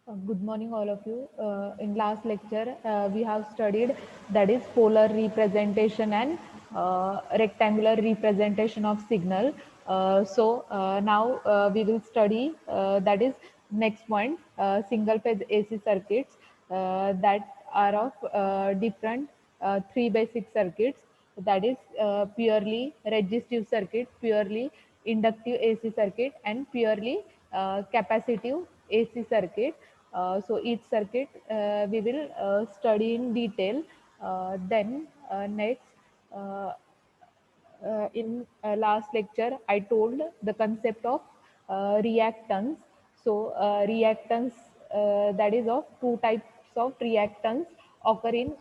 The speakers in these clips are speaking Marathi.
Good morning, all of you. In last lecture, we have studied that is polar representation and rectangular representation of signal. Now we will study that is next point, single phase AC circuits that are of different three basic circuits, that is purely resistive circuit, purely inductive AC circuit, and purely capacitive AC circuit. So each circuit we will study in detail. Next, uh, in last lecture, I told the concept of reactance. So reactance, that is of two types of reactance occur in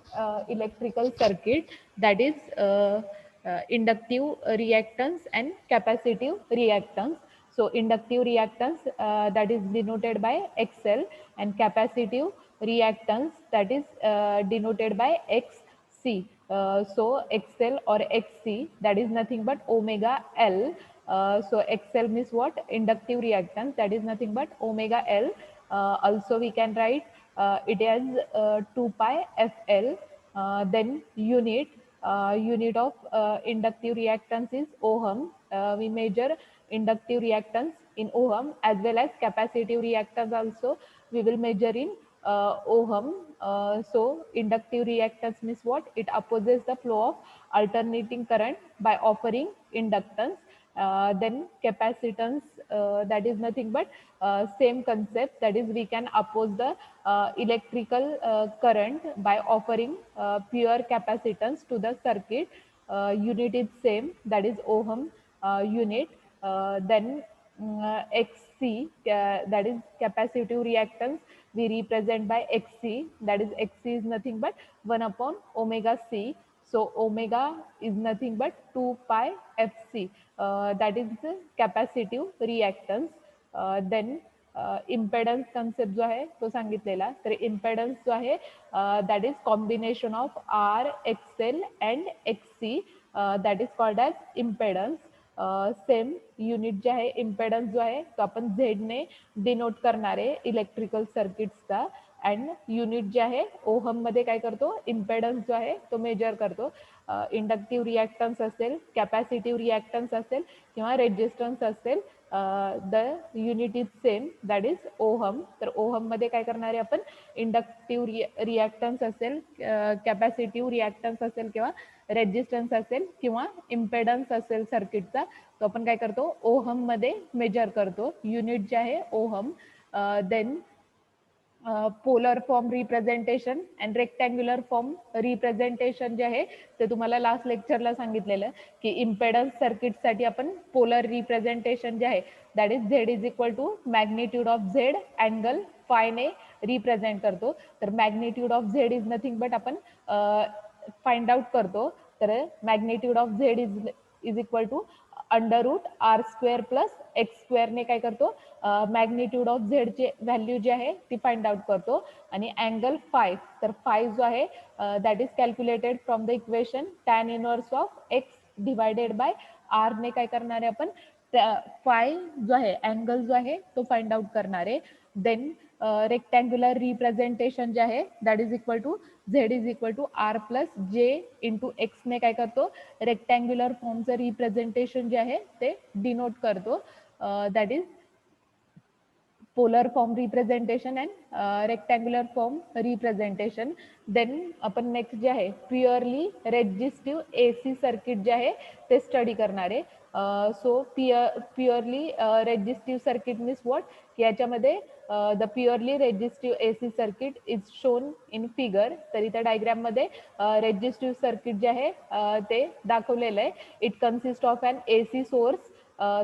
electrical circuit, that is inductive reactance and capacitive reactance. So inductive reactance, that is denoted by XL, and capacitive reactance, that is denoted by XC. So XL or XC, that is nothing but omega L. So XL means what? Inductive reactance, that is nothing but omega L. Also we can write it as 2 pi FL. Then unit of inductive reactance is ohm. We measure inductive reactance in ohm, as well as capacitive reactance also we will measure in ohm. So inductive reactance means what? It opposes the flow of alternating current by offering inductance. Then capacitance, that is nothing but same concept, that is we can oppose the electrical current by offering pure capacitance to the circuit. Unit is same, that is ohm unit. XC, that is capacitive reactance, we represent by XC, that is XC is nothing but 1 upon omega C. So omega is nothing but 2 pi FC, that is the capacitive reactance. Then impedance concept जो आहे तो सांगितलेला, तर इम्पेडन्स जो आहे that is combination of R XL and XC, that is called as impedance. Same unit जे आहे इम्पेडन्स जो आहे तो आपण झेडने डिनोट करणार आहे इलेक्ट्रिकल सर्किट्सचा, अँड युनिट जे आहे ओहम मध्ये काय करतो, इम्पेडन्स जो आहे तो मेजर करतो. इंडक्टिव्ह रिॲक्टन्स असेल, कॅपॅसिटिव्ह रिॲक्टन्स असेल किंवा रेजिस्टन्स असेल, the unit is same, that is ohm. तर ओहम मध्ये काय करणार आहे आपण, इंडक्टिव्ह रिॲक्टन्स असेल, कॅपॅसिटिव्ह रिॲक्टन्स असेल किंवा रेजिस्टन्स असेल किंवा इम्पेडन्स असेल सर्किटचा, तो आपण काय करतो ओहम मध्ये मेजर करतो. युनिट जे आहे ohm. Then polar form representation and rectangular form representation जे आहे ते तुम्हाला लास्ट लेक्चरला सांगितलेलं की इम्पेडन्स सर्किटसाठी आपण पोलर रिप्रेझेंटेशन जे आहे that is Z is equal to magnitude of Z angle फायने रिप्रेझेंट करतो. तर magnitude of Z is nothing but आपण फाइंड आउट करतो. तर magnitude of Z is equal to under root R square plus X स्क्वेअरने काय करतो, मॅग्निट्यूड ऑफ झेडचे व्हॅल्यू जी आहे ती फाइंड आउट करतो. आणि अँगल फाय, तर फाय जो आहे that is calculated from the equation tan inverse of X divided by R ने काय करणार आहे आपण, फाय जो आहे अँगल जो आहे तो फाइंड आउट करणार आहे. देन रेक्टँग्युलर रिप्रेझेंटेशन जे आहे that is equal to Z is equal to R plus J into एक्सने काय करतो, रेक्टँग्युलर फॉर्मचं रिप्रेझेंटेशन जे आहे ते डिनोट करतो. That is polar form representation and rectangular form representation. Then आपण नेक्स्ट जे आहे प्युअरली रेजिस्टिव्ह एसी सर्किट जे आहे ते स्टडी करणार आहे. So purely resistive circuit means what, की याच्यामध्ये the purely resistive AC circuit is shown in figure. तर इथं डायग्राममध्ये रेजिस्टिव्ह सर्किट जे आहे ते दाखवलेलं आहे. It consist of an AC source.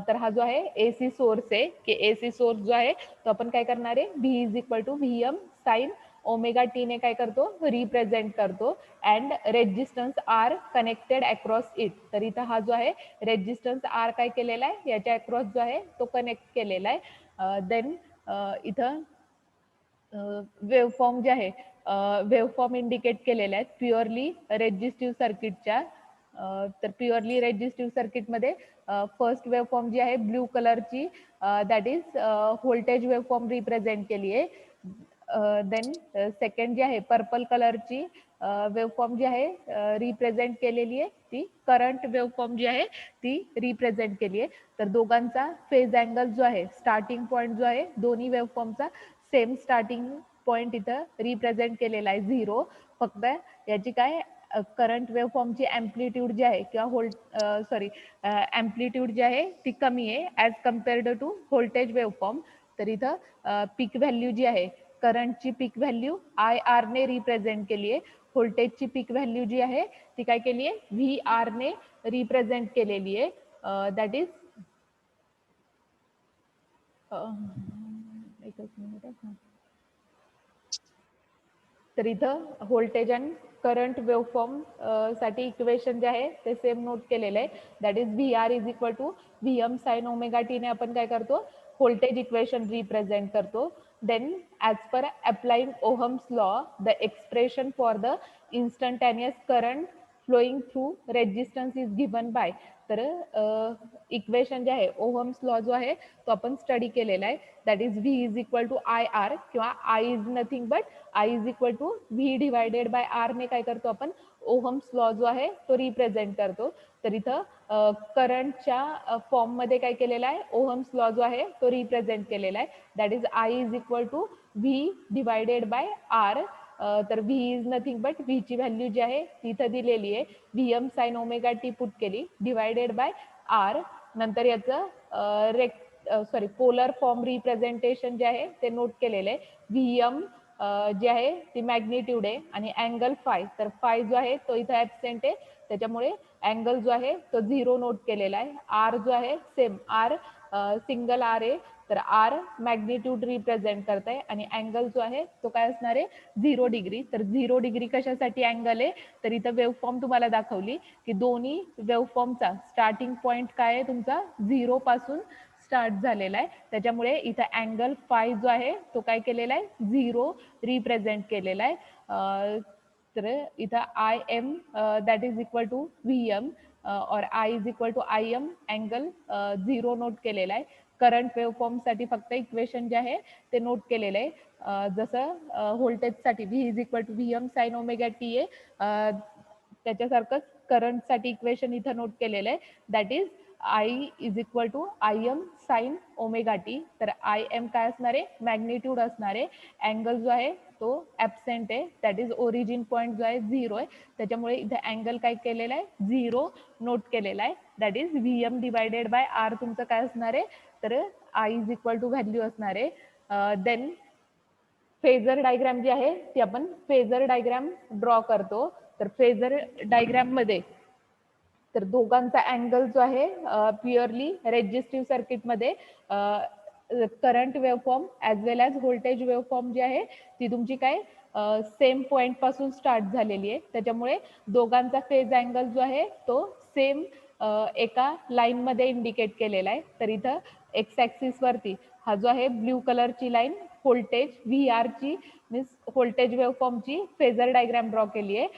तर हा जो आहे एसी सोर्स आहे, की एसी सोर्स जो आहे तो आपण काय करणार आहे, V is equal to V M sine omega T ने काय करतो, रिप्रेझेंट करतो. And resistance R connected across it. तर इथं हा जो आहे रेजिस्टन्स आर काय केलेला आहे, याच्या अक्रॉस जो आहे तो कनेक्ट केलेला आहे. देन इथं वेवफॉर्म जे आहे, वेवफॉर्म इंडिकेट केलेले आहेत प्युअरली रेजिस्टिव्ह सर्किटच्या. तर प्युअरली रेजिस्टिव्ह सर्किटमध्ये फर्स्ट वेवफॉर्म जी आहे ब्ल्यू कलरची, that is voltage waveform represent केली आहे. देन सेकंड जी आहे पर्पल कलरची वेवफॉर्म जी आहे रिप्रेझेंट केलेली आहे ती करंट वेवफॉर्म जी आहे ती रिप्रेझेंट केली आहे. तर दोघांचा फेज अँगल जो आहे स्टार्टिंग पॉईंट जो आहे दोन्ही वेवफॉर्मचा सेम स्टार्टिंग पॉईंट इथं रिप्रेझेंट केलेला आहे 0. फक्त याची काय करंट वेवफॉर्मची अँप्लिट्यूड जी आहे किंवा अँप्लिट्यूड जी आहे ती कमी आहे as compared to voltage waveform. तर इथं पीक व्हॅल्यू जी आहे करंटची पीक व्हॅल्यू IR ने रिप्रेझेंट केली आहे. व्होल्टेजची पीक व्हॅल्यू जी आहे ती काय केली आहे VR ने रिप्रेझेंट केलेली आहे. दॅट इज एकच मिनिट. तर इथं व्होल्टेज अँड करंट वेवफॉर्म साठी इक्वेशन जे आहे ते सेम नोट केलेलं आहे. That is VR is equal to VM sine omega T ने आपण काय करतो व्होल्टेज इक्वेशन रिप्रेझेंट करतो. Then as per applying Ohm's law the expression for the instantaneous current flowing through resistance is given by. तर इक्वेशन जे आहे ओहम्स लॉ जो आहे तो आपण स्टडी केलेला आहे. That is V is equal to IR किंवा I is nothing but I is equal to V divided by R ने काय करतो आपण ओहम्स लॉ जो आहे तो रिप्रेझेंट करतो. तर इथं करंटच्या फॉर्ममध्ये काय केलेलं आहे ओहम्स लॉ जो आहे तो रिप्रेझेंट केलेला आहे. That is I is equal to V divided by R. तर V is nothing but V ची व्हॅल्यू जी आहे ती इथं दिलेली आहे VM sine omega T put केली डिवायडेड बाय R. नंतर याचं पोलर फॉर्म रिप्रेझेंटेशन जे आहे ते नोट केलेलं आहे. VM जे आहे ती मॅग्निट्यूड आहे आणि अँगल फाय. तर फाय जो आहे तो इथं ॲबसेंट आहे त्याच्यामुळे अँगल जो आहे तो 0 नोट केलेला आहे. R जो आहे सेम R सिंगल R आहे तर R मॅग्निट्यूड रिप्रेझेंट करत आहे आणि अँगल जो आहे तो काय असणार आहे 0 डिग्री. तर 0 डिग्री कशासाठी अँगल आहे तर इथं वेवफॉर्म तुम्हाला दाखवली की दोन्ही वेवफॉर्मचा स्टार्टिंग पॉईंट काय आहे तुमचा 0 पासून स्टार्ट झालेला आहे त्याच्यामुळे इथं अँगल फाय जो आहे तो काय केलेला आहे 0 रिप्रेझेंट केलेला आहे. तर इथं IM that is equal to VM और I is equal to IM angle 0 note केलेला आहे. करंट वेवफॉर्मसाठी फक्त इक्वेशन जे आहे ते नोट केलेलं आहे. जसं व्होल्टेजसाठी V is equal to VM sine omega T आहे त्याच्यासारखंच करंटसाठी इक्वेशन इथं नोट केलेलं आहे. That is I is equal to IM sine omega T. तर IM काय असणार आहे मॅग्निट्यूड असणार आहे. अँगल जो आहे तो ॲबसेंट आहे दॅट इज ओरिजिन पॉईंट जो आहे 0 आहे त्याच्यामुळे इथे अँगल काय केलेला आहे 0 नोट केलेला आहे. That is VM divided by R तुमचं काय असणार आहे तर I is equal to value असणार आहे. देन फेजर डायग्राम जी आहे ती आपण फेजर डायग्राम ड्रॉ करतो. तर फेजर डायग्राम मध्ये तर दोघांचा अँगल जो आहे प्युअरली रेजिस्टिव्ह सर्किटमध्ये करंट वेवफॉर्म ॲज वेल ॲज व्होल्टेज वेवफॉर्म जी आहे ती तुमची काय सेम पॉईंट पासून स्टार्ट झालेली आहे त्याच्यामुळे दोघांचा फेज अँगल जो आहे तो सेम एका लाईनमध्ये इंडिकेट केलेला आहे. तर इथं एक्स ॲक्सिस वरती हा जो आहे ब्ल्यू कलरची लाईन व्होल्टेज VR ची मीन्स व्होल्टेज वेवफॉर्मची फेजर डायग्राम ड्रॉ केली आहे.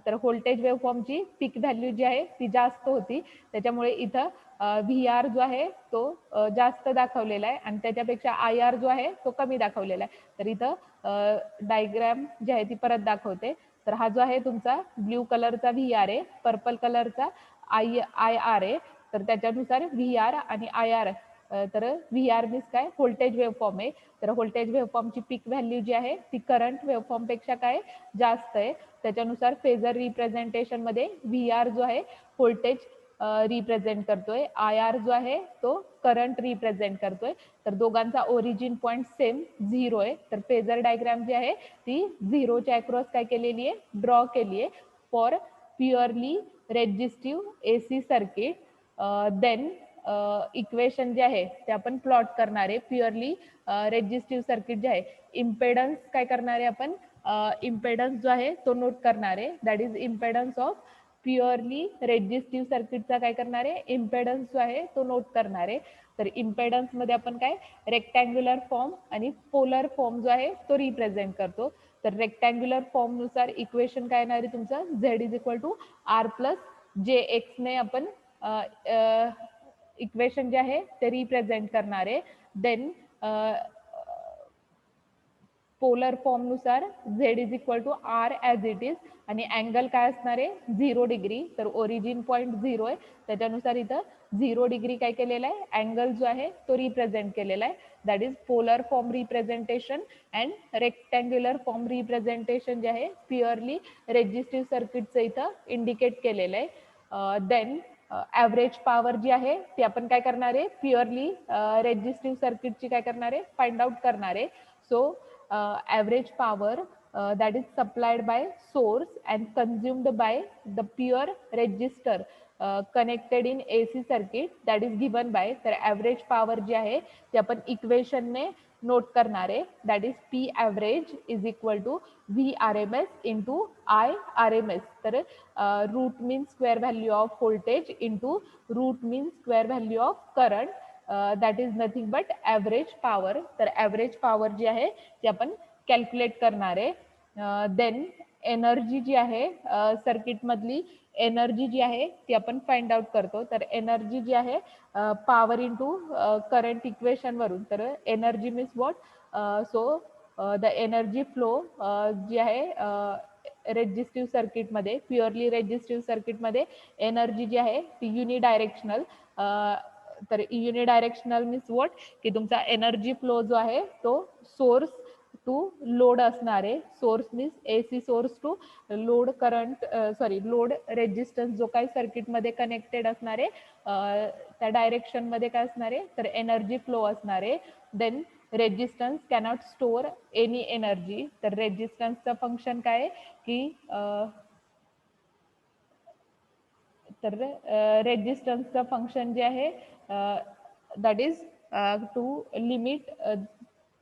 तर व्होल्टेज वेवफॉर्मची पीक व्हॅल्यू जी आहे ती जास्त होती त्याच्यामुळे इथं VR जो आहे तो जास्त दाखवलेला आहे आणि त्याच्यापेक्षा IR जो आहे तो कमी दाखवलेला आहे. तर इथं डायग्राम जी आहे ती परत दाखवते. तर हा जो आहे तुमचा ब्ल्यू कलरचा VR आहे पर्पल कलरचा IR आहे. तर त्याच्यानुसार VR आणि IR तर VR मीन्स काय व्होल्टेज वेवफॉर्म आहे. तर व्होल्टेज वेवफॉर्मची पीक व्हॅल्यू जी आहे ती करंट वेवफॉर्म पेक्षा काय जास्त आहे त्याच्यानुसार फेजर रिप्रेझेंटेशन मध्ये VR जो आहे व्होल्टेज रिप्रेझेंट करतोय IR जो आहे तो करंट रिप्रेझेंट करतोय. तर दोघांचा ओरिजिन पॉईंट सेम 0 आहे. तर फेजर डायग्राम जी आहे ती 0च्या अक्रॉस काय केलेली आहे ड्रॉ केली आहे for purely resistive AC circuit. Then equation जे आहे ते आपण प्लॉट करणार आहे प्युअरली रेजिस्टिव्ह सर्किट जे आहे. इम्पेडन्स काय करणार आहे आपण इम्पेडन्स जो आहे तो नोट करणार आहे. That is impedance of purely resistive सर्किटचा काय करणार आहे इम्पेडन्स जो आहे तो नोट करणार आहे. तर इम्पेडन्स मध्ये आपण काय रेक्टँग्युलर फॉर्म आणि पोलर फॉर्म जो आहे तो रिप्रेझेंट करतो. तर रेक्टँग्युलर फॉर्म नुसार इक्वेशन काय येणार आहे तुमचं Z is equal to R plus JX ने आपण इक्वेशन जे आहे ते रिप्रेझेंट करणार आहे. देन पोलर फॉर्म नुसार Z is equal to R as it is आणि अँगल काय असणार आहे 0 डिग्री. तर ओरिजिन पॉईंट 0 आहे त्याच्यानुसार इथं 0 डिग्री काय केलेला आहे अँगल जो आहे तो रिप्रेझेंट केलेला आहे. That is polar form representation and rectangular form representation जे आहे प्युअरली रेजिस्टिव्ह सर्किटचं इथं इंडिकेट केलेलं आहे. देन ॲव्हरेज पॉवर जी आहे ती आपण काय करणार आहे प्युअरली रेजिस्टिव्ह सर्किटची काय करणार आहे फाइंड आउट करणार आहे. So average power that is supplied by source and consumed by the pure resistor connected in AC circuit that is given by तर average power जी आहे ती आपण इक्वेशन ने नोट करणार आहे. That is P average is equal to V RMS into I RMS. तर root mean square value of voltage into root mean square value of current that is nothing but average power. तर ॲव्हरेज पॉवर जी आहे ती आपण कॅल्क्युलेट करणार आहे. देन एनर्जी जी आहे सर्किट मधली एनर्जी जी आहे ती आपण फाइंड आउट करतो. तर एनर्जी जी आहे पॉवर इंटू करंट इक्वेशन वरून. तर energy means what so the energy flow जी आहे रेजिस्टिव्ह सर्किटमध्ये प्युअरली रेजिस्टिव्ह सर्किटमध्ये एनर्जी जी आहे ती युनिडायरेक्शनल. तर युनिडायरेक्शनल मीन्स व्हॉट की तुमचा एनर्जी फ्लो जो आहे तो सोर्स टू लोड असणार आहे. Source means AC source to load current load resistance जो काही सर्किटमध्ये कनेक्टेड असणार आहे त्या डायरेक्शनमध्ये काय असणार आहे तर एनर्जी फ्लो असणार आहे. Then resistance cannot store any energy. तर रेजिस्टन्सचं फंक्शन काय आहे की तर रेजिस्टन्सचं फंक्शन जे आहे that is to limit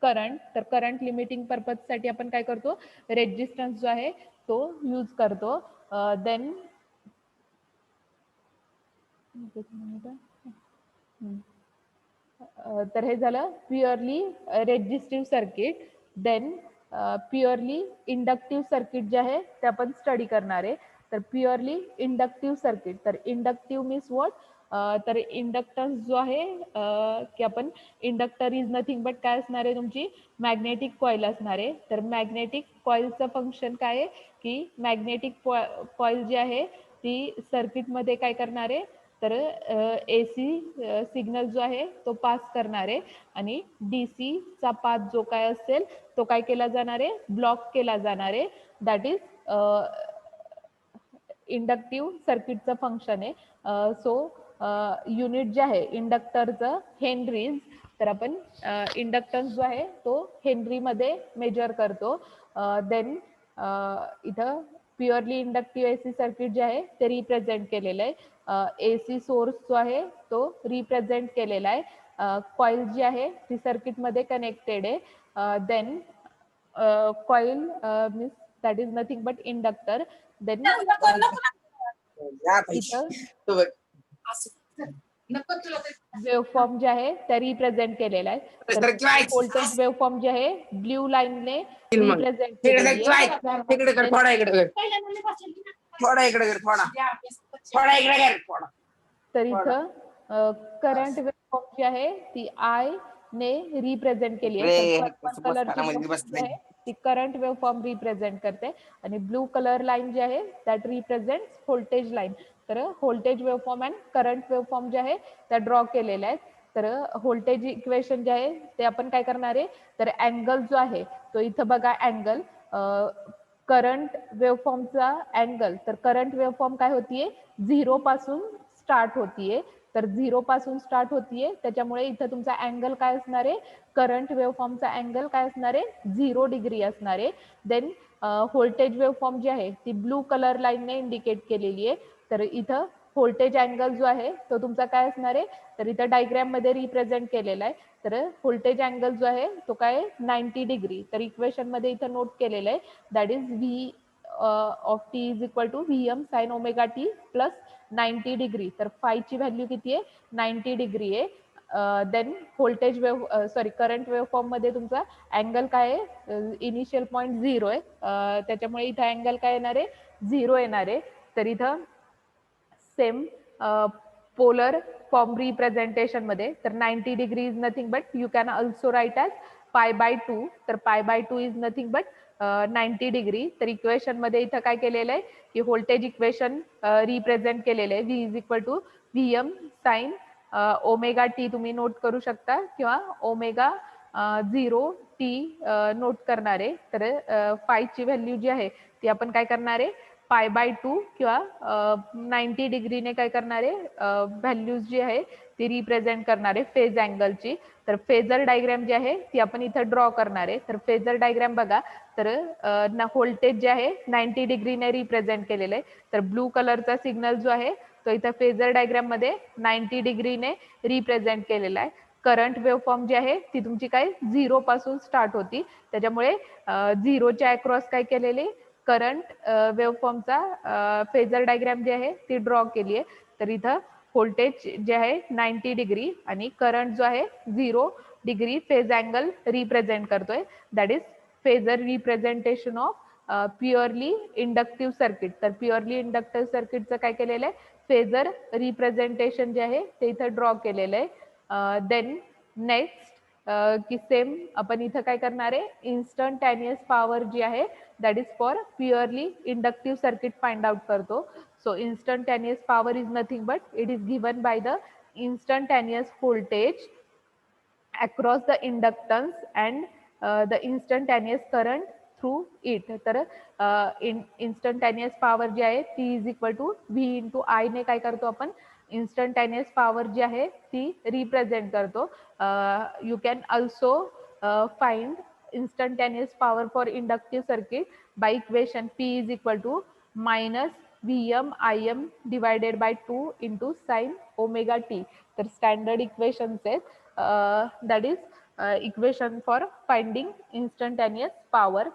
current. तर करंट लिमिटिंग पर्पजसाठी आपण काय करतो रेजिस्टन्स जो आहे तो यूज करतो. देन तर हे झालं purely resistive circuit. Then purely inductive circuit जे आहे ते आपण स्टडी करणार आहे. तर प्युअरली इंडक्टिव्ह सर्किट. तर इंडक्टिव्ह मीन्स व्हॉट तर इंडक्टन्स जो आहे की आपण इंडक्टर इज नथिंग बट काय असणार आहे तुमची मॅग्नेटिक कॉईल असणार आहे. तर मॅग्नेटिक कॉईलचं फंक्शन काय आहे की मॅग्नेटिक कॉईल जी आहे ती सर्किटमध्ये काय करणार आहे तर AC सिग्नल जो आहे तो पास करणार आहे आणि DC चा पाथ जो काय असेल तो काय केला जाणार आहे ब्लॉक केला जाणार आहे. दॅट इज इंडक्टिव्ह सर्किटचं फंक्शन आहे. सो युनिट जे आहे इंडक्टरचं हेनरीज. तर आपण इंडक्टन्स जो आहे तो हेनरीमध्ये मेजर करतो. देन इथं प्युअरली इंडक्टिव्ह AC सर्किट जे आहे ते रिप्रेझेंट केलेलं आहे. AC सोर्स जो आहे तो रिप्रेझेंट केलेला आहे. कॉईल जी आहे ती सर्किटमध्ये कनेक्टेड आहे. Then coil means that is nothing but inductor. Then इथं वेवफॉर्म जे आहे त्या रिप्रेझेंट केलेला आहे. तर व्होल्टेज वेवफॉर्म जे आहे ब्ल्यू लाईनने रिप्रेझेंट केलेली आहे. तर इथं करंट वेवफॉर्म जी आहे ती I ने रिप्रेझेंट केली आहे. कलरची आहे ती करंट वेवफॉर्म रिप्रेझेंट करते आणि ब्लू कलर लाईन जी आहे दॅट रिप्रेझेंट व्होल्टेज लाईन. तर voltage waveform and current waveform जे आहे त्या ड्रॉ केलेल्या आहेत. तर व्होल्टेज इक्वेशन जे आहे ते आपण काय करणार आहे तर अँगल जो आहे तो इथं बघा अँगल करंट वेवफॉर्मचा अँगल. तर करंट वेवफॉर्म काय होतीये 0 पासून स्टार्ट होतीये. तर 0 पासून स्टार्ट होतीये त्याच्यामुळे इथं तुमचा अँगल काय असणार आहे करंट वेवफॉर्मचा अँगल काय असणार आहे 0 डिग्री असणार आहे. देन व्होल्टेज वेवफॉर्म जी आहे ती ब्लू कलर लाईनने इंडिकेट केलेली आहे. तर इथं व्होल्टेज अँगल जो आहे तो तुमचा काय असणार आहे तर इथं डायग्राम मध्ये रिप्रेझेंट केलेला आहे. तर व्होल्टेज अँगल जो आहे तो काय 90 डिग्री. तर इक्वेशन मध्ये इथं नोट केलेलं आहे that is V of T is equal to VM sine omega T plus 90 degree. तर फाय ची व्हॅल्यू किती आहे 90 डिग्री आहे. देन व्होल्टेज करंट वेवफॉर्म मध्ये तुमचा अँगल काय आहे इनिशियल पॉईंट 0 आहे. त्याच्यामुळे इथं अँगल काय येणार आहे 0 येणार आहे. तर इथं सेम पोलर फॉर्म रिप्रेझेंटेशन मध्ये तर 90 degree is nothing but you can also write as π/2, तर π/2 इज नथिंग बट 90 डिग्री. तर इक्वेशन मध्ये इथं काय केलेलं आहे की व्होल्टेज इक्वेशन रिप्रेझेंट केलेलं आहे. V is equal to Vm sine omega T तुम्ही नोट करू शकता किंवा ओमेगा 0 टी नोट करणार आहे. तर फायची व्हॅल्यू जी आहे ती आपण काय करणार आहे π/2 किंवा 90 डिग्रीने काय करणार आहे व्हॅल्यूज जी आहे ती रिप्रेझेंट करणार आहे फेज अँगलची. तर फेजर डायग्रॅम जी आहे ती आपण इथं ड्रॉ करणार आहे. तर फेजर डायग्रॅम बघा, तर व्होल्टेज जे आहे 90 डिग्रीने रिप्रेझेंट केलेलं आहे. तर ब्लू कलरचा सिग्नल जो आहे तो इथं फेजर डायग्रॅम मध्ये 90 डिग्रीने रिप्रेझेंट केलेला आहे. करंट वेव्हफॉर्म जी आहे ती तुमची काय 0 पासून स्टार्ट होती, त्याच्यामुळे 0च्या अक्रॉस काय केलेले करंट वेव्हफॉर्मचा फेजर डायग्रॅम जी आहे ती ड्रॉ केली आहे. तर इथं व्होल्टेज जे आहे 90 डिग्री आणि करंट जो आहे 0 डिग्री फेज अँगल रिप्रेझेंट करतोय. That is phasor representation of purely inductive circuit. तर प्युअरली इंडक्टिव्ह सर्किटचं काय केलेलं आहे फेजर रिप्रेझेंटेशन जे आहे ते इथं ड्रॉ केलेलं आहे. देन नेक्स्ट की सेम आपण इथं काय करणार आहे इन्स्टंटॅनियस पॉवर जी आहे that is for purely inductive circuit find out करतो. So instantaneous power is nothing but it is given by the instantaneous voltage across the inductance and the instantaneous current through it. तर instantaneous power जी आहे ती is equal to V into I ने काय करतो आपण instantaneous power जी आहे ती रिप्रेझेंट करतो. You can also find instantaneous power for inductive circuit by equation P is equal to minus Vm Im divided by 2 into sin omega t. तर स्टँडर्ड इक्वेशन्स आहेत that is equation for finding instantaneous power.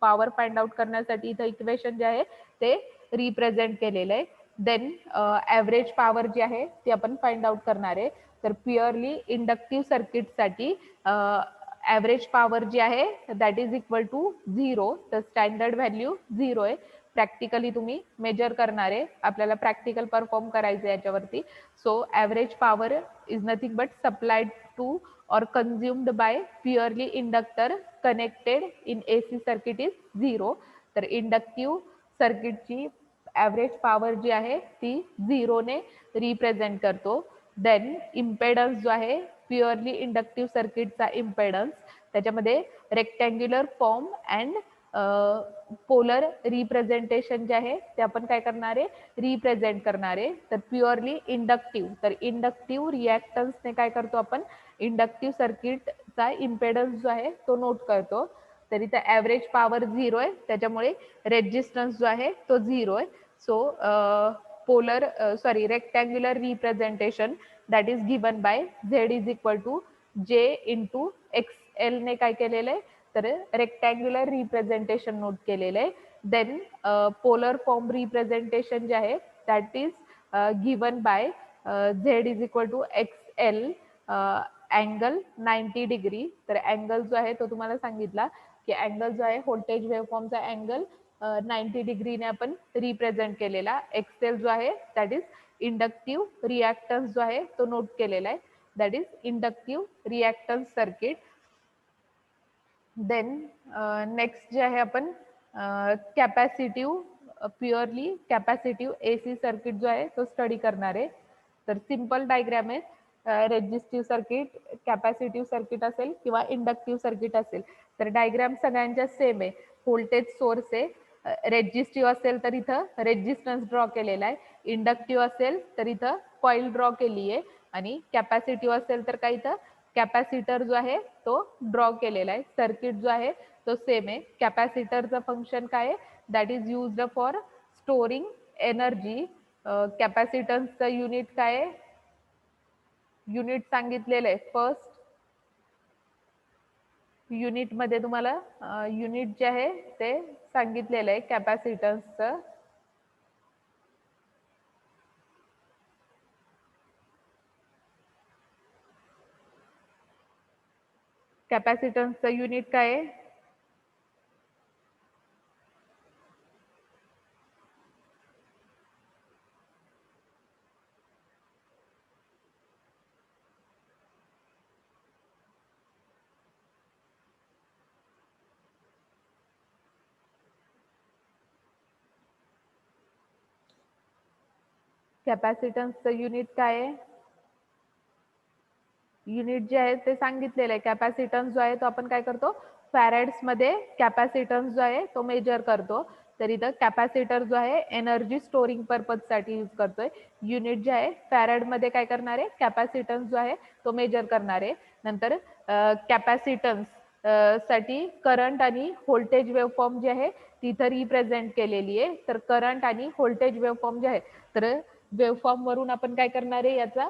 Power find out करण्यासाठी इथं इक्वेशन जे आहे ते रिप्रेझेंट केलेलं आहे. देन ॲव्हरेज पॉवर जी आहे ती आपण फाइंड आउट करणार आहे. तर प्युअरली इंडक्टिव्ह सर्किटसाठी ॲव्हरेज पॉवर जी आहे दॅट इज इक्वल टू 0. तर स्टँडर्ड व्हॅल्यू 0 आहे. प्रॅक्टिकली तुम्ही मेजर करणार आहे, आपल्याला प्रॅक्टिकल परफॉर्म करायचं याच्यावरती. So average power is nothing but supplied to or consumed by purely inductor connected in AC circuit is 0. तर इंडक्टिव्ह सर्किटची ॲव्हरेज पॉवर जी आहे ती 0 ने रिप्रेझेंट करतो. देन इम्पेडन्स जो आहे प्युअरली इंडक्टिव्ह सर्किटचा इम्पेडन्स त्याच्यामध्ये rectangular form and polar representation जे आहे ते आपण काय करणार आहे रिप्रेझेंट करणार आहे. तर प्युअरली इंडक्टिव्ह, तर इंडक्टिव्ह रिॲक्टन्सने काय करतो आपण इंडक्टिव्ह सर्किटचा इम्पेडन्स जो आहे तो नोट करतो. तर इथं ॲव्हरेज पॉवर 0 आहे, त्याच्यामुळे रेजिस्टन्स जो आहे तो 0 आहे. So polar rectangular representation that is given by Z is equal to J into X L ने काय केलेलं आहे तर रेक्टँग्युलर रिप्रेझेंटेशन नोट केलेलं आहे. देन पोलर फॉर्म रिप्रेझेंटेशन जे आहे that is given by Z is equal to X L angle 90 degree. तर अँगल जो आहे तो तुम्हाला सांगितला की अँगल जो आहे व्होल्टेज वेव्हफॉर्मचा अँगल 90 डिग्रीने आपण रिप्रेझेंट केलेला. एक्सेल जो आहे दॅट इज इंडक्टिव्ह रिॲक्टन्स जो आहे तो नोट केलेला आहे that is inductive reactance circuit. Then next जे आहे आपण capacitive purely capacitive AC circuit जो आहे तो स्टडी करणार आहे. तर सिंपल डायग्रॅम आहे. रेजिस्टिव्ह सर्किट कॅपॅसिटिव्ह सर्किट असेल किंवा इंडक्टिव्ह सर्किट असेल तर डायग्रॅम सगळ्यांच्या सेम आहे. व्होल्टेज सोर्स आहे, रेजिस्टिव्ह असेल तर इथं रेजिस्टन्स ड्रॉ केलेला आहे, इंडक्टिव्ह असेल तर इथं कॉईल ड्रॉ केली आहे आणि कॅपॅसिटिव्ह असेल तर काय इथं कॅपॅसिटर जो आहे तो ड्रॉ केलेला आहे. सर्किट जो आहे तो सेम आहे. कॅपॅसिटरचं फंक्शन काय आहे that is used for storing energy. कॅपॅसिटन्सचं युनिट काय आहे युनिट सांगितलेलं आहे. फर्स्ट युनिट मध्ये तुम्हाला युनिट जे आहे ते सांगितलेलं आहे कॅपॅसिटन्सचं. कॅपॅसिटन्सचं युनिट काय आहे कॅपॅसिटन्सचं युनिट काय आहे? युनिट जे आहे ते सांगितलेलं आहे. कॅपॅसिटन्स जो आहे तो आपण काय करतो, फॅरेड्समध्ये कॅपॅसिटन्स जो आहे तो मेजर करतो. तर इथं कॅपॅसिटर जो आहे एनर्जी स्टोरिंग पर्पजसाठी यूज करतोय. युनिट जे आहे फॅरेडमध्ये काय करणार आहे, कॅपॅसिटन्स जो आहे तो मेजर करणार आहे. नंतर कॅपॅसिटन्स साठी करंट आणि व्होल्टेज वेव्हफॉर्म जे आहे तिथं रिप्रेझेंट केलेली आहे. तर करंट आणि व्होल्टेज वेव्हफॉर्म जे आहे, तर वेव्हफॉर्म वरून आपण काय करणार आहे, याचा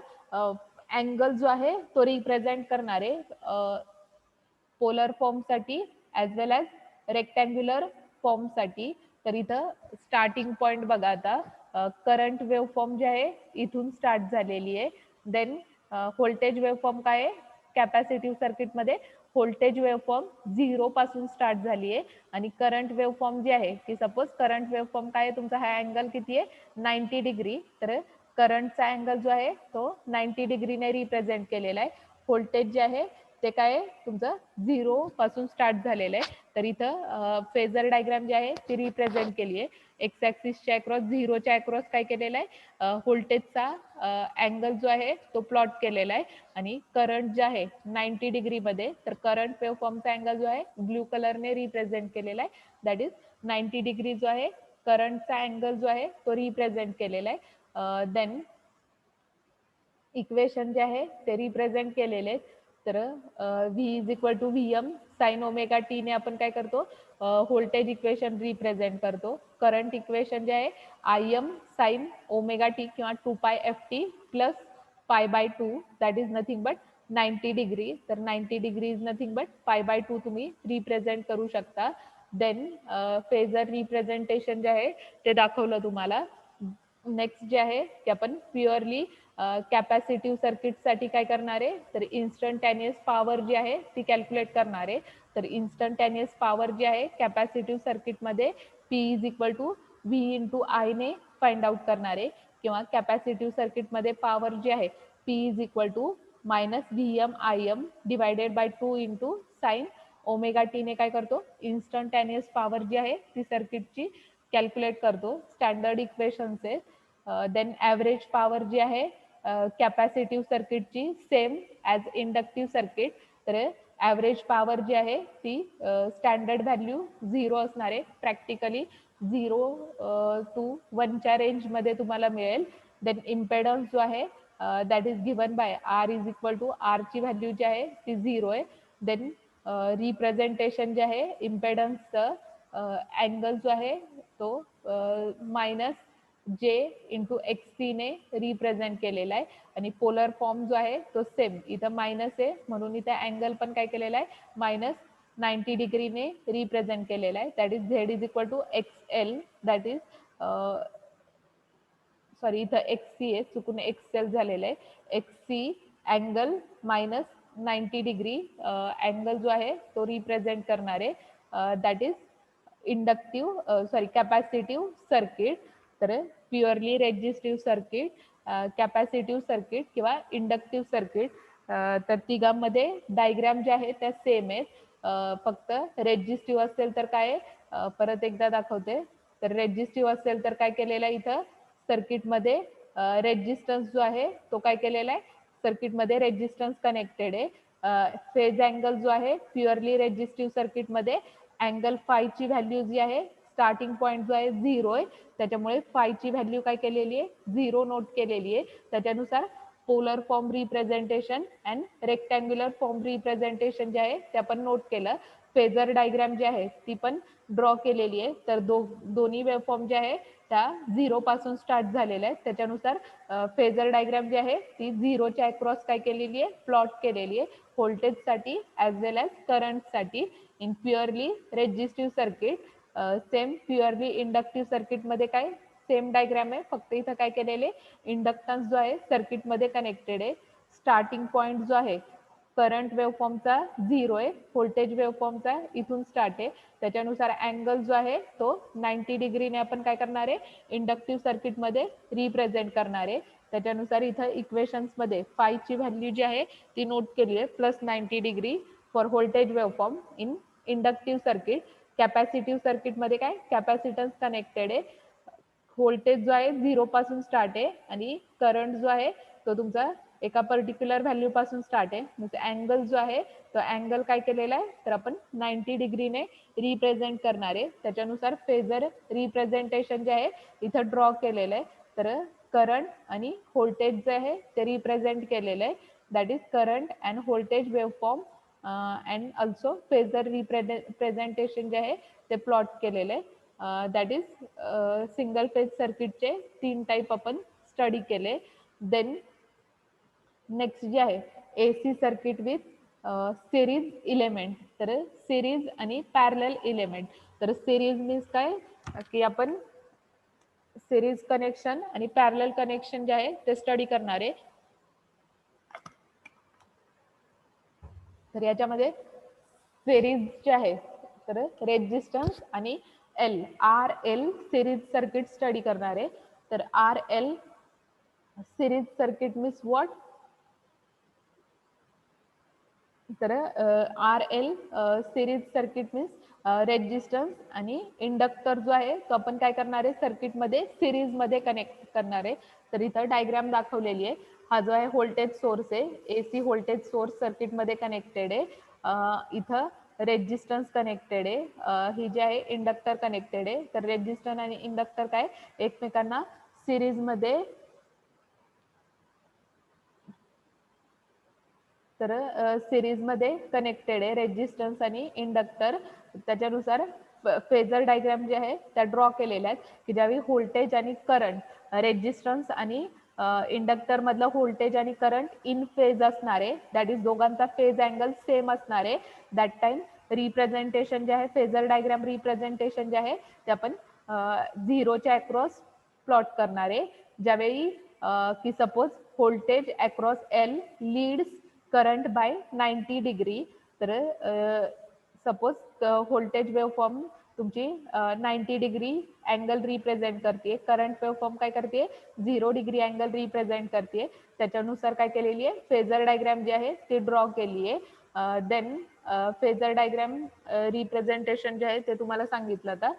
अँगल जो आहे तो रिप्रेझेंट करणार आहे पोलर फॉर्मसाठी ॲज वेल ॲज रेक्टँग्युलर फॉर्मसाठी. तर इथं स्टार्टिंग पॉईंट बघा आता, करंट वेव्हफॉर्म जे आहे इथून स्टार्ट झालेली आहे. देन व्होल्टेज वेव्हफॉर्म काय आहे, कॅपॅसिटिव्ह सर्किटमध्ये व्होल्टेज वेव्हफॉर्म 0 पासून स्टार्ट झाली आहे. आणि करंट वेव्हफॉर्म जी आहे की सपोज करंट वेव्हफॉर्म काय आहे तुमचा, हा अँगल किती आहे, 90 डिग्री. तर करंटचा अँगल जो आहे तो 90 डिग्रीने रिप्रेझेंट केलेला आहे. व्होल्टेज जे आहे ते काय आहे तुमचं 0 पासून स्टार्ट झालेलं आहे. तर इथं फेजर डायग्राम जी आहे ती रिप्रेझेंट केली आहे. एक्स ॲक्सिसच्या अक्रॉस 0च्या अक्रॉस काय केलेलं आहे, व्होल्टेजचा अँगल जो आहे तो प्लॉट केलेला आहे. आणि करंट जे आहे 90 डिग्रीमध्ये, तर करंट वेव्हफॉर्मचा अँगल जो आहे ब्ल्यू कलरने रिप्रेझेंट केलेला आहे. दॅट इज 90 डिग्री जो आहे करंटचा अँगल जो आहे तो रिप्रेझेंट केलेला आहे. देन इक्वेशन जे आहे ते रिप्रेझेंट केलेले आहेत. तर V is equal to V M sine omega T ने आपण काय करतो, व्होल्टेज इक्वेशन रिप्रेझेंट करतो. करंट इक्वेशन जे आहे I M sine omega T किंवा 2 पाय एफ टी प्लस पाय/2 that is nothing but 90 degree. तर 90 डिग्री इज नथिंग बट पाय/2 तुम्ही रिप्रेझेंट करू शकता. देन फेजर रिप्रेझेंटेशन जे आहे ते दाखवलं तुम्हाला. नेक्स्ट जे आहे की आपण प्युअरली कॅपॅसिटिव्ह सर्किटसाठी काय करणार आहे, तर इन्स्टंटॅनियस पॉवर जी आहे ती कॅल्क्युलेट करणार आहे. तर इन्स्टंटॅनियस पॉवर जी आहे कॅपॅसिटिव्ह सर्किटमध्ये P is equal to V into I ने फाइंड आउट करणार आहे. किंवा कॅपॅसिटिव्ह सर्किटमध्ये पॉवर जी आहे P is equal to minus V M I M divided by 2 into sine omega T ने काय करतो, इन्स्टंटॅनियस पॉवर जी आहे ती सर्किटची कॅल्क्युलेट करतो. स्टँडर्ड इक्वेशन्स आहे. देन ॲव्हरेज पॉवर जी आहे कॅपॅसिटिव्ह सर्किटची सेम ॲज इंडक्टिव्ह सर्किट. तर ॲव्हरेज पॉवर जी आहे ती स्टँडर्ड व्हॅल्यू 0 असणार आहे. प्रॅक्टिकली 0 टू 1च्या रेंजमध्ये तुम्हाला मिळेल. देन इम्पेडन्स जो आहे that is given by R is equal to आरची व्हॅल्यू जी आहे ती 0 आहे. देन रिप्रेझेंटेशन जे आहे इम्पेडन्सचं अँगल जो आहे तो मायनस जे इंटू एक्स सी ने रिप्रेझेंट केलेला आहे. आणि पोलर फॉर्म जो आहे तो सेम, इथं मायनस आहे म्हणून इथं अँगल पण काय केलेला आहे, मायनस 90 डिग्रीने रिप्रेझेंट केलेला आहे. That is Z is equal to X L. That is sorry इथं एक्स सी आहे, चुकून एक्सेल झालेलं आहे. X C angle minus 90 degree angle जो आहे तो रिप्रेझेंट करणार आहे. That is inductive sorry capacitive circuit. तर purely resistive circuit, capacitive circuit किंवा इंडक्टिव्ह सर्किट, तर तिघांमध्ये डायग्राम जे आहे त्या सेम आहेत. फक्त रेजिस्टिव्ह असेल तर काय परत एकदा दाखवते. तर रेजिस्टिव्ह असेल तर काय केलेलं आहे इथं सर्किटमध्ये रेजिस्टन्स जो आहे तो काय केलेला आहे, सर्किटमध्ये रेजिस्टन्स कनेक्टेड आहे. फेज अँगल जो आहे प्युअरली रेजिस्टिव्ह सर्किटमध्ये अँगल फायची व्हॅल्यू जी आहे स्टार्टिंग पॉईंट जो आहे 0 आहे. त्याच्यामुळे फायची व्हॅल्यू काय केलेली आहे 0 नोट केलेली आहे. त्याच्यानुसार polar form representation and rectangular form representation जे आहे ते आपण नोट केलं. फेजर डायग्राम जी आहे ती पण ड्रॉ केलेली आहे. तर दोन्ही वेव्हफॉर्म जे आहे त्या 0 पासून स्टार्ट झालेल्या आहेत. त्याच्यानुसार फेजर डायग्राम जी आहे ती 0च्या अक्रॉस काय केलेली आहे, प्लॉट केलेली आहे व्होल्टेजसाठी ॲज वेल ॲज करंटसाठी. In purely resistive circuit, same purely inductive सर्किटमध्ये काय सेम डायग्राम आहे, फक्त इथं काय केलेले इंडक्टन्स जो आहे सर्किटमध्ये कनेक्टेड आहे. स्टार्टिंग पॉईंट जो आहे करंट वेव्हफॉर्मचा 0 आहे, व्होल्टेज वेव्हफॉर्मचा इथून स्टार्ट आहे. त्याच्यानुसार अँगल जो आहे तो 90 डिग्रीने आपण काय करणार आहे, इंडक्टिव्ह सर्किटमध्ये रिप्रेझेंट करणार आहे. त्याच्यानुसार इथं इक्वेशन्समध्ये फायची व्हॅल्यू जी आहे ती नोट केली आहे plus 90 degree for voltage waveform in inductive circuit. Capacitive सर्किटमध्ये काय कॅपॅसिटन्स कनेक्टेड आहे. व्होल्टेज जो आहे 0 पासून स्टार्ट आहे आणि करंट जो आहे तो तुमचा एका पर्टिक्युलर व्हॅल्यू पासून स्टार्ट आहे. म्हणजे अँगल जो आहे तो अँगल काय केलेला आहे तर आपण 90 डिग्रीने रिप्रेझेंट करणार आहे. त्याच्यानुसार फेजर रिप्रेझेंटेशन जे आहे इथं ड्रॉ केलेलं आहे. तर करंट आणि व्होल्टेज जे आहे ते रिप्रेझेंट केलेलं आहे. That is current and voltage waveform and also phasor representation जे आहे ते प्लॉट केलेलं आहे. दॅट इज सिंगल फेज सर्किटचे 3 टाईप आपण स्टडी केले. देन नेक्स्ट जे आहे AC circuit with series element. तर सिरीज आणि पॅरलल इलेमेंट. तर सिरीज मीन्स काय की आपण सिरीज कनेक्शन आणि पॅरलल कनेक्शन जे आहे ते स्टडी करणार आहे. तर याच्यामध्ये सिरीज जे आहे तर रेजिस्टन्स आणि RL सिरीज सर्किट स्टडी करणार आहे. तर RL series circuit means what. तर RL series circuit means resistance आणि इंडक्टर जो आहे तो आपण काय करणार आहे सर्किटमध्ये सिरीजमध्ये कनेक्ट करणार आहे. तर इथं डायग्राम दाखवलेली आहे. हा जो आहे व्होल्टेज सोर्स आहे. AC व्होल्टेज सोर्स सर्किटमध्ये कनेक्टेड आहे. इथं रेजिस्टन्स कनेक्टेड आहे. ही जी आहे इंडक्टर कनेक्टेड आहे. तर रेजिस्टन्स आणि इंडक्टर काय एकमेकांना सिरीजमध्ये तर सिरीजमध्ये कनेक्टेड आहे रेजिस्टन्स आणि इंडक्टर. त्याच्यानुसार फेजर डायग्राम जे आहे त्या ड्रॉ केलेल्या आहेत की ज्यावेळी व्होल्टेज आणि करंट रेजिस्टन्स आणि इंडक्टर मधलं व्होल्टेज आणि करंट इन फेज असणार आहे. दॅट इज दोघांचा फेज अँगल सेम असणार आहे. दॅट टाइम रिप्रेझेंटेशन जे आहे फेजर डायग्राम रिप्रेझेंटेशन जे आहे ते आपण 0च्या अक्रॉस प्लॉट करणार आहे. ज्यावेळी की suppose voltage across L leads current by 90 degree. तर सपोज व्होल्टेज वेवफॉर्म तुमची 90 डिग्री अँगल रिप्रेझेंट करते. करंट वेवफॉर्म काय करते 0 डिग्री अँगल रिप्रेझेंट करते. त्याच्यानुसार काय केलेली आहे फेजर डायग्राम जी आहे ती ड्रॉ केली आहे. देन फेजर डायग्राम रिप्रेझेंटेशन जे आहे ते तुम्हाला सांगितलं आता.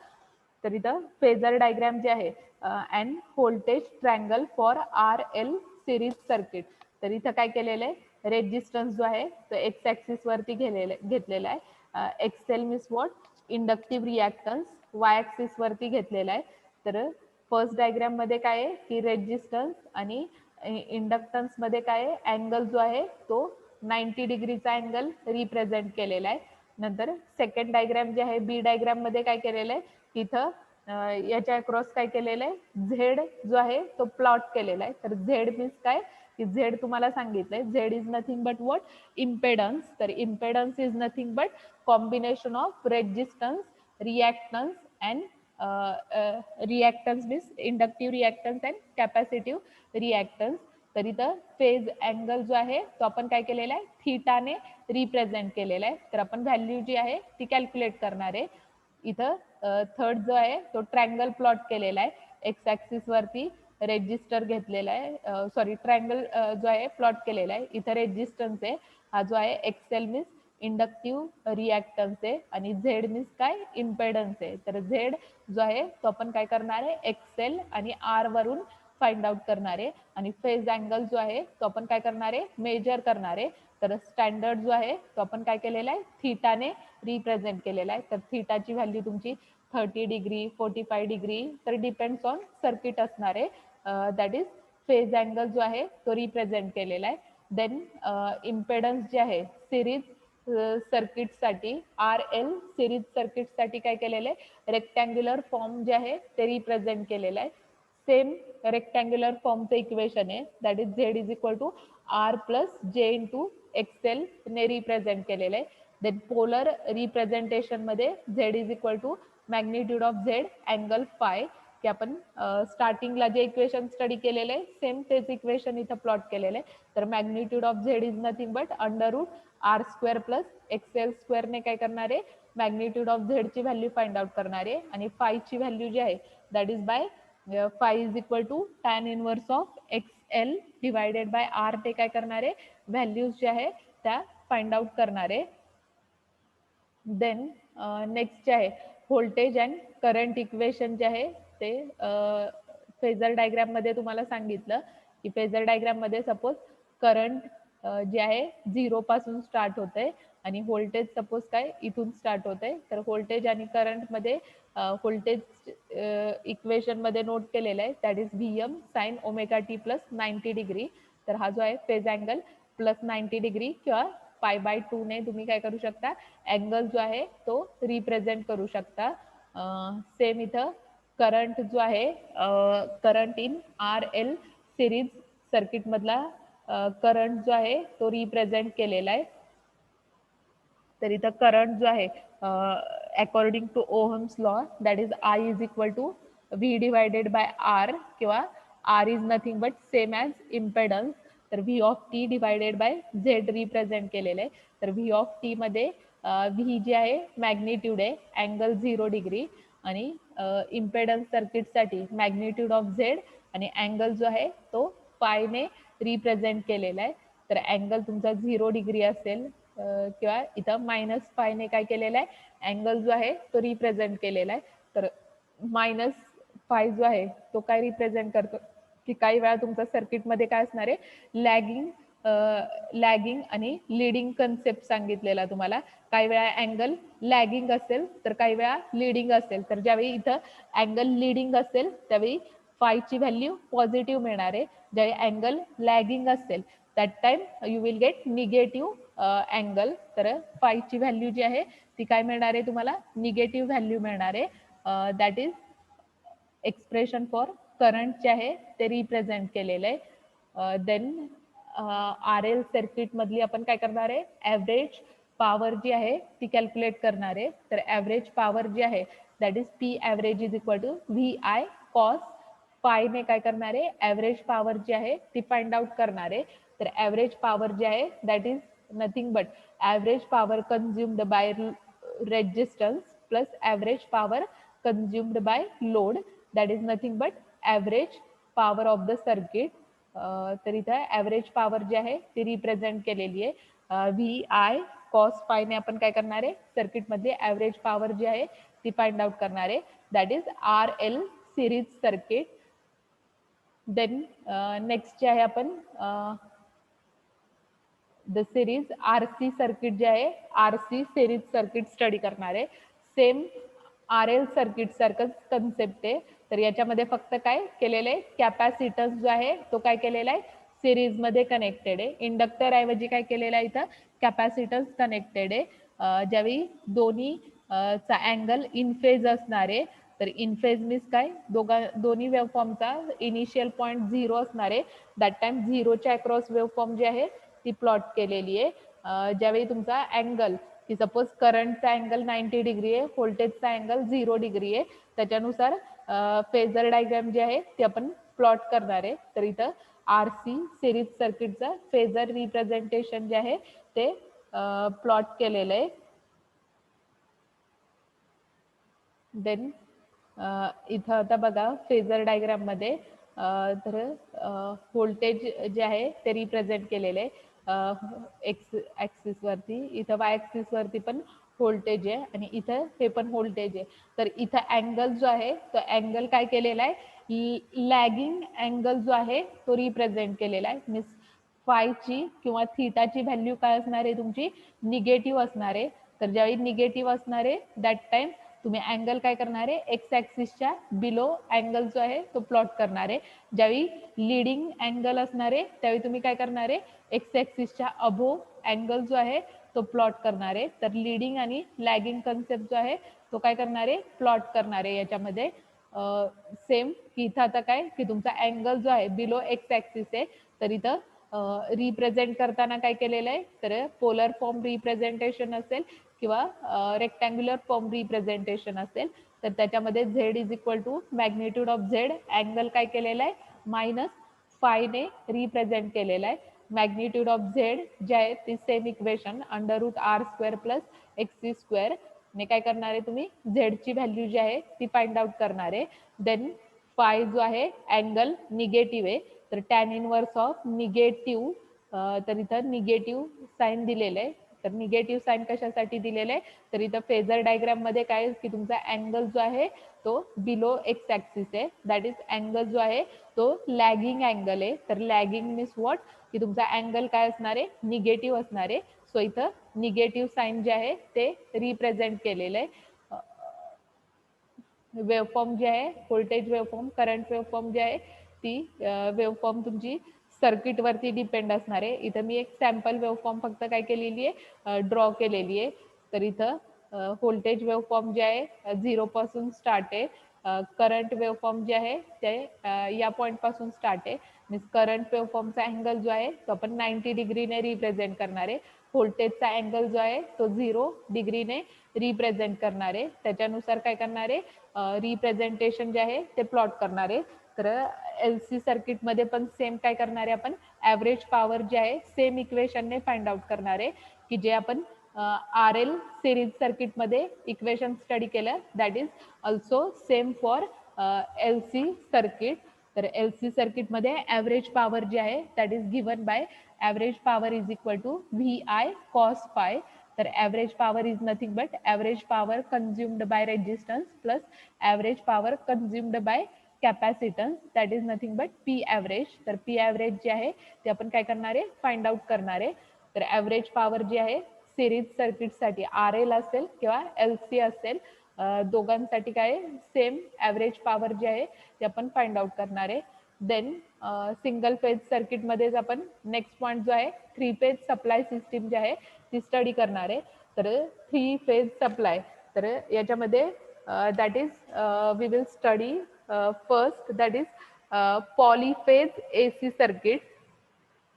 तर इथं फेजर डायग्राम जे आहे and voltage triangle for RL series circuit. तर इथं काय केलेलं आहे रेजिस्टन्स जो आहे तो एक्स ऍक्सिस वरती घेतलेला आहे. X L means what inductive reactance Y axis वरती घेतलेला आहे. तर फर्स्ट डायग्राम मध्ये काय आहे की रेजिस्टन्स आणि इंडक्टन्स मध्ये काय आहे अँगल जो आहे तो 90 डिग्रीचा अँगल रिप्रेझेंट केलेला आहे. नंतर सेकंड डायग्राम जे आहे बी डायग्राम मध्ये काय केलेलं आहे इथं याच्या अक्रॉस काय केलेलं आहे झेड जो आहे तो प्लॉट केलेला आहे. तर झेड मीन्स काय की झेड तुम्हाला सांगितलंय Z is nothing but what impedance. तर impedance is nothing but combination of resistance reactance and reactance means inductive reactance and capacitive reactance. तर इथं फेज अँगल जो आहे तो आपण काय केलेला आहे थीटाने रिप्रेझेंट केलेला आहे. तर आपण व्हॅल्यू जी आहे ती कॅल्क्युलेट करणार आहे. इथं थर्ड जो आहे तो ट्रँगल प्लॉट केलेला आहे. एक्स ऍक्सिस वरती रेजिस्टर घेतलेला आहे सॉरी ट्रँगल जो आहे प्लॉट केलेला आहे. इथं रेजिस्टन्स आहे. हा जो आहे एक्सेल मीन्स इंडक्टिव्ह रिॲक्टन्स आहे आणि झेड मीन्स काय इम्पेडन्स आहे. तर झेड जो आहे तो आपण काय करणार आहे एक्सेल आणि आर वरून फाइंड आउट करणार आहे. आणि फेज अँगल जो आहे तो आपण काय करणार आहे मेजर करणार आहे. तर स्टँडर्ड जो आहे तो आपण काय केलेला आहे थीटाने रिप्रेझेंट केलेला आहे. तर थीटाची व्हॅल्यू तुमची 30 डिग्री 45 डिग्री तर डिपेंड्स ऑन सर्किट असणार आहे. दॅट इज फेज अँगल जो आहे तो रिप्रेझेंट केलेला आहे. देन इम्पेडन्स जे आहे सिरीज सर्किटसाठी RL सिरीज सर्किटसाठी काय केलेलं आहे रेक्टँग्युलर फॉर्म जे आहे ते रिप्रेझेंट केलेलं आहे. सेम रेक्टँग्युलर फॉर्मचं इक्वेशन आहे that is Z is equal to R plus J into X L ने रिप्रेझेंट केलेलं आहे. देन पोलर रिप्रेझेंटेशन मध्ये Z is equal to magnitude of Z angle phi की आपण स्टार्टिंगला जे इक्वेशन स्टडी केलेलं आहे सेम तेच इक्वेशन इथं प्लॉट केलेलं आहे. तर magnitude of Z is nothing but under root R square plus XL स्क्वेअरने काय करणार आहे मॅग्निट्यूड ऑफ झेडची व्हॅल्यू फाइंड आउट करणार आहे. आणि फायची व्हॅल्यू जी आहे that is by phi is equal to tan inverse of XL divided by R ते काय करणार आहे व्हॅल्यूज जे आहे त्या फाइंड आउट करणार आहे. देन नेक्स्ट जे आहे व्होल्टेज अँड करंट इक्वेशन जे आहे ते फेजर डायग्राम मध्ये तुम्हाला सांगितलं की फेजर डायग्राम मध्ये सपोज करंट जे आहे 0 पासून स्टार्ट होते आणि व्होल्टेज सपोज काय इथून स्टार्ट होते, तर व्होल्टेज आणि करंट मध्ये व्होल्टेज इक्वेशन मध्ये नोट केलेलं आहे, that is Vm sin omega T plus 90 degree. तर हा जो आहे फेज अँगल प्लस 90 डिग्री किंवा π/2 ने तुम्ही काय करू शकता, अँगल जो आहे तो रिप्रेझेंट करू शकता. सेम इथं करंट जो आहे current in RL series circuit मधला करंट जो आहे तो रिप्रेझेंट केलेला आहे. तर इथं करंट जो आहे according to Ohm's law that is I is equal to V divided by R किंवा R is nothing but same as impedance. तर V of T divided by Z represent केलेलं आहे. तर V ऑफ टी मध्ये V जे आहे मॅग्निट्यूड आहे अँगल 0 डिग्री आणि इम्पेडन्स सर्किटसाठी मॅग्निट्यूड ऑफ Z आणि अँगल जो आहे तो ने रिप्रेझेंट केलेला आहे. तर अँगल तुमचा 0 डिग्री असेल किंवा इथं -φ ने काय केलेलं आहे अँगल जो आहे तो रिप्रेझेंट केलेला आहे. तर -φ जो आहे तो काय रिप्रेझेंट करतो की काही वेळा तुमचा सर्किटमध्ये काय असणार आहे लॅगिंग आणि लीडिंग कन्सेप्ट सांगितलेला तुम्हाला. काही वेळा अँगल लॅगिंग असेल तर काही वेळा लीडिंग असेल. तर ज्यावेळी इथं अँगल लीडिंग असेल त्यावेळी फायची व्हॅल्यू पॉझिटिव्ह मिळणार आहे. ज्यावेळी अँगल लॅगिंग असेल that time you will get negative angle. तर फायची व्हॅल्यू जी आहे ती काय मिळणार आहे तुम्हाला, निगेटिव्ह व्हॅल्यू मिळणार आहे. That is expression for current जे आहे ते रिप्रेझेंट केलेलं आहे. देन RL सर्किट मधली आपण काय करणार आहे, ॲव्हरेज पॉवर जी आहे ती कॅल्क्युलेट करणार आहे. तर ॲव्हरेज पॉवर जी आहे that is P average is equal to VI cos phi ने काय करणार आहे ॲव्हरेज पॉवर जी आहे ती फाइंड आउट करणार आहे. तर ॲव्हरेज पॉवर जी आहे that is nothing but average power consumed by resistance plus average power consumed by load that is nothing but average power of the circuit. तर इथं ॲव्हरेज पॉवर जी आहे ती रिप्रेझेंट केलेली आहे. VI कॉस फाय ने आपण काय करणार आहे सर्किटमध्ये ॲव्हरेज पॉवर जी आहे ती फाइंड आउट करणार आहे. That is RL series circuit. Then next जे आहे आपण द सिरीज RC सर्किट जे आहे RC सिरीज सर्किट स्टडी करणार आहे. सेम RL सर्किट सारखंच कन्सेप्ट आहे. तर याच्यामध्ये फक्त काय केलेलं आहे, कॅपॅसिटन्स जो आहे तो काय केलेला आहे सिरीज मध्ये कनेक्टेड आहे. इंडक्टर ऐवजी काय केलेलं आहे इथं कॅपॅसिटन्स कनेक्टेड आहे. ज्यावेळी दोन्ही चा अँगल इन फेज असणार आहे. तर इन फेज मीन्स काय, दोन्ही वेवफॉर्मचा इनिशियल पॉईंट 0 असणार आहे. दॅट टाइम 0च्या अक्रॉस वेवफॉर्म जी आहे ती प्लॉट केलेली आहे. ज्यावेळी तुमचा अँगल की सपोज करंटचा अँगल 90 डिग्री आहे, व्होल्टेजचा अँगल 0 डिग्री आहे, त्याच्यानुसार फेजर डायग्राम जे आहे ते आपण प्लॉट करणार आहे. तर इथं RC सिरीज सर्किटचं फेजर रिप्रेझेंटेशन जे आहे ते प्लॉट केलेलं आहे. देन इथं आता बघा फेजर डायग्राम मध्ये तर व्होल्टेज जे आहे ते रिप्रेझेंट केलेले आहे एक्स ॲक्सिस वरती. इथं वाय ॲक्सिस वरती पण व्होल्टेज आहे आणि इथं हे पण व्होल्टेज आहे. तर इथं अँगल जो आहे तो अँगल काय केलेला आहे, लॅगिंग अँगल जो आहे तो रिप्रेझेंट केलेला आहे. मीन्स फायची किंवा थीटाची व्हॅल्यू काय असणार आहे तुमची निगेटिव्ह असणार आहे. तर ज्यावेळी निगेटिव्ह असणार आहे दॅट टाइम तुम्ही अँगल काय करणार आहे एक्स ॲक्सिसच्या बिलो अँगल जो आहे तो प्लॉट करणार आहे. ज्यावेळी लीडिंग अँगल असणार आहे त्यावेळी तुम्ही काय करणार आहे एक्स ॲक्सिसच्या अबोव अँगल जो आहे तो प्लॉट करणार आहे. तर लीडिंग आणि लॅगिंग कन्सेप्ट जो आहे तो काय करणार आहे प्लॉट करणार आहे याच्यामध्ये. सेम की इथं आता काय की तुमचा अँगल जो आहे बिलो एक्स ॲक्सिस आहे. तर इथं रिप्रेझेंट करताना काय केलेलं आहे तर पोलर फॉर्म रिप्रेझेंटेशन असेल किंवा रेक्टँग्युलर फॉर्म रिप्रेझेंटेशन असेल. तर त्याच्यामध्ये Z is equal to magnitude of Z angle काय केलेला आहे -φ ने रिप्रेझेंट केलेला आहे. मॅग्निट्यूड ऑफ Z जे आहे ती same equation √R² plus XC² ने काय करणार आहे तुम्ही Z ची व्हॅल्यू जी आहे ती फाइंड आउट करणार आहे. देन फाय जो आहे अँगल निगेटिव्ह आहे. तर टॅन इनवर्स ऑफ निगेटिव्ह तर इथं निगेटिव्ह साईन दिलेलं आहे. तर निगेटिव्ह साईन कशासाठी दिलेलं आहे, तर इथं फेजर डायग्राम मध्ये काय की तुमचा अँगल जो आहे तो बिलो एक्स ॲक्सिस आहे, दॅट इज अँगल जो आहे तो लॅगिंग अँगल आहे. तर लॅगिंग मीन्स व्हॉट की तुमचा अँगल काय असणार आहे, निगेटिव्ह असणार आहे. सो इथं निगेटिव्ह साईन जे आहे ते रिप्रेझेंट केलेलं आहे. वेवफॉर्म जे आहे व्होल्टेज वेवफॉर्म, करंट वेवफॉर्म जे आहे ती वेवफॉर्म तुमची सर्किट वरती डिपेंड असणार आहे. इथं मी एक सॅम्पल वेवफॉर्म फक्त काय केलेली आहे, ड्रॉ केलेली आहे. तर इथं व्होल्टेज वेवफॉर्म जे आहे 0 पासून स्टार्ट आहे. करंट वेवफॉर्म जे आहे ते या पॉईंट पासून स्टार्ट आहे. मीन्स करंट वेवफॉर्मचा अँगल जो आहे तो आपण 90 डिग्रीने रिप्रेझेंट करणार आहे. व्होल्टेजचा अँगल जो आहे तो 0 डिग्रीने रिप्रेझेंट करणार आहे. त्याच्यानुसार काय करणार आहे, रिप्रेझेंटेशन जे आहे ते प्लॉट करणार आहे. तर एल सी सर्किटमध्ये पण सेम काय करणार आहे आपण, ॲव्हरेज पॉवर जे आहे सेम इक्वेशनने फाइंड आउट करणार आहे की जे आपण आर एल सिरीज सर्किटमध्ये इक्वेशन स्टडी केलं, that is also same for L C circuit. तर एल सी सर्किटमध्ये ॲव्हरेज पॉवर जे आहे that is given by average power is equal to V I cos phi. तर average power is nothing but average power consumed by resistance plus average power consumed by capacitance, that is nothing but P average. तर पी ॲव्हरेज जे आहे ते आपण काय करणार आहे, फाइंड आउट करणार आहे. तर ॲव्हरेज पॉवर जी आहे सिरीज सर्किटसाठी आर एल असेल किंवा एल सी असेल, दोघांसाठी काय सेम ॲव्हरेज पॉवर जी आहे ते आपण फाइंड आउट करणार आहे. देन सिंगल फेज सर्किटमध्येच आपण नेक्स्ट पॉईंट जो आहे थ्री फेज सप्लाय सिस्टीम जी आहे ती स्टडी करणार आहे. तर थ्री फेज सप्लाय, तर याच्यामध्ये that is we will study first that is polyphase A C circuit.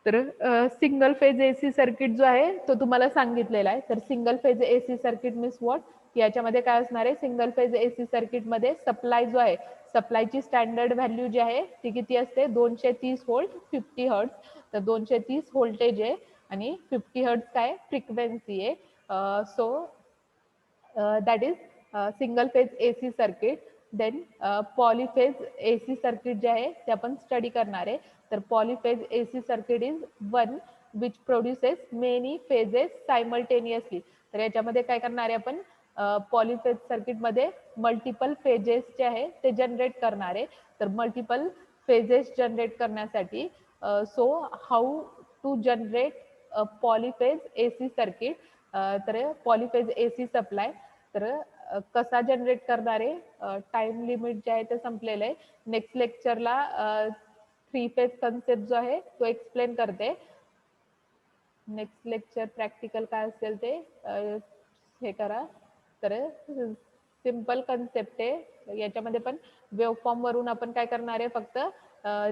तर सिंगल फेज एसी सर्किट जो आहे तो तुम्हाला सांगितलेला आहे. तर single phase AC circuit means what, याच्यामध्ये काय असणार आहे, सिंगल फेज एसी सर्किटमध्ये सप्लाय जो आहे सप्लायची स्टँडर्ड व्हॅल्यू जी आहे ती किती असते, 230 व्होल्ट 50 हर्ट्ज. तर 230 व्होल्टेज आहे आणि 50 हर्ट्ज काय फ्रिक्वेन्सी आहे. So that is single phase AC circuit. Then polyphase AC circuit जे आहे ते आपण स्टडी करणार आहे. तर polyphase AC circuit is one which produces many phases simultaneously. तर याच्यामध्ये काय करणार आहे आपण, पॉलीफेज सर्किटमध्ये मल्टिपल फेजेस जे आहे ते जनरेट करणार आहे. तर मल्टिपल फेजेस जनरेट करण्यासाठी so how to generate polyphase AC circuit, तर पॉलीफेज एसी सप्लाय तर कसा जनरेट करणार आहे, टाइम लिमिट जे आहे ते संपलेलं आहे. नेक्स्ट लेक्चरला थ्री फेज कन्सेप्ट जो आहे तो एक्सप्लेन करते. नेक्स्ट लेक्चर प्रॅक्टिकल काय असेल ते हे करा. तर सिंपल कन्सेप्ट आहे याच्यामध्ये, पण वेवफॉर्म वरून आपण काय करणार आहे, फक्त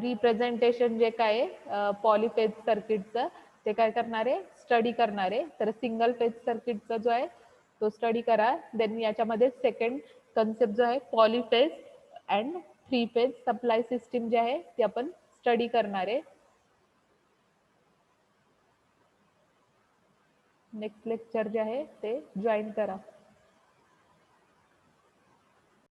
रिप्रेझेंटेशन जे काय आहे पॉलीफेज सर्किटचं ते काय करणार आहे, स्टडी करणार आहे. तर सिंगल फेज सर्किटचा जो आहे तो स्टडी करा. देन याच्यामध्ये सेकंड कन्सेप्ट जो आहे polyphase and three phase supply system जे आहे ते आपण स्टडी करणार आहे. नेक्स्ट लेक्चर जे आहे ते जॉईन करा.